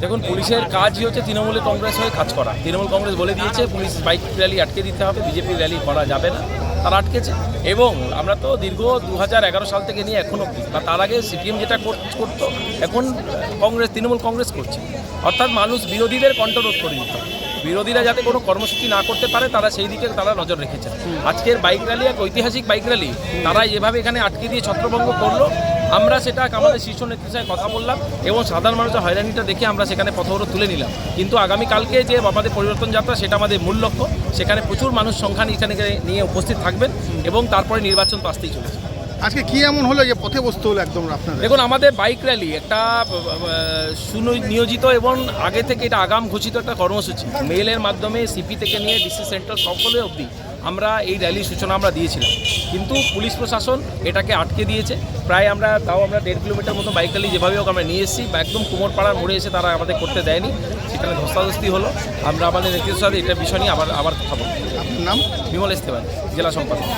দেখুন, পুলিশের কাজই হচ্ছে তৃণমূল কংগ্রেস হয়ে কাজ করা। তৃণমূল কংগ্রেস বলে দিয়েছে পুলিশ বাইক র্যালি আটকে দিতে হবে, বিজেপির র্যালি করা যাবে না, তারা আটকেছে। এবং আমরা তো দীর্ঘ 2011 সাল থেকে নিয়ে এখন অবধি, বা তার আগে সিপিএম যেটা করতো, এখন কংগ্রেস, তৃণমূল কংগ্রেস করছে। অর্থাৎ মানুষ বিরোধীদের কণ্ঠরোধ করে দিতে হবে, বিরোধীরা যাতে কোনো কর্মসূচি না করতে পারে তারা সেই দিকে তারা নজর রেখেছে। আজকের বাইক র্যালি এক ঐতিহাসিক বাইক র্যালি, তারা যেভাবে এখানে আটকে দিয়ে ছত্রভঙ্গ করলো, আমরা সেটা আমাদের শীর্ষ নেতৃত্বের সাথে কথা বললাম এবং সাধারণ মানুষের হয়রানিটা দেখে আমরা সেখানে পথঅবরোধ তুলে নিলাম। কিন্তু আগামীকালকে যে আমাদের পরিবর্তন যাত্রা, সেটা আমাদের মূল লক্ষ্য। সেখানে প্রচুর মানুষ সংখ্যা এখানে নিয়ে উপস্থিত থাকবেন এবং তারপরে নির্বাচন তো আসতেই চলেছে। আজকে কি এমন হলো যে পথে বসতে হলো একদম আপনাদের? দেখুন, আমাদের বাইক র্যালি একটা সুনিয়োজিত এবং আগে থেকে এটা আগাম ঘোষিত একটা কর্মসূচি। মেইলের মাধ্যমে সিপি থেকে নিয়ে ডিসি সেন্টার সকলে অবধি আমরা এই র্যালির সূচনা আমরা দিয়েছিলাম, কিন্তু পুলিশ প্রশাসন এটাকে আটকে দিয়েছে। প্রায় আমরা 1.5 কিলোমিটার মতো বাইক র্যালি যেভাবে হোক আমরা নিয়ে এসেছি, বা একদম কুমোরপাড়ার মোড়ে এসে তারা আমাদের করতে দেয়নি, সেখানে ধস্তাধস্তি হলো। আমরা আমাদের নেতৃত্বের সাথে এটা বিষয় নিয়ে আবার কথা বলব। আপনার নাম? বিমল ইস্তেফানি, জেলা সম্পাদক।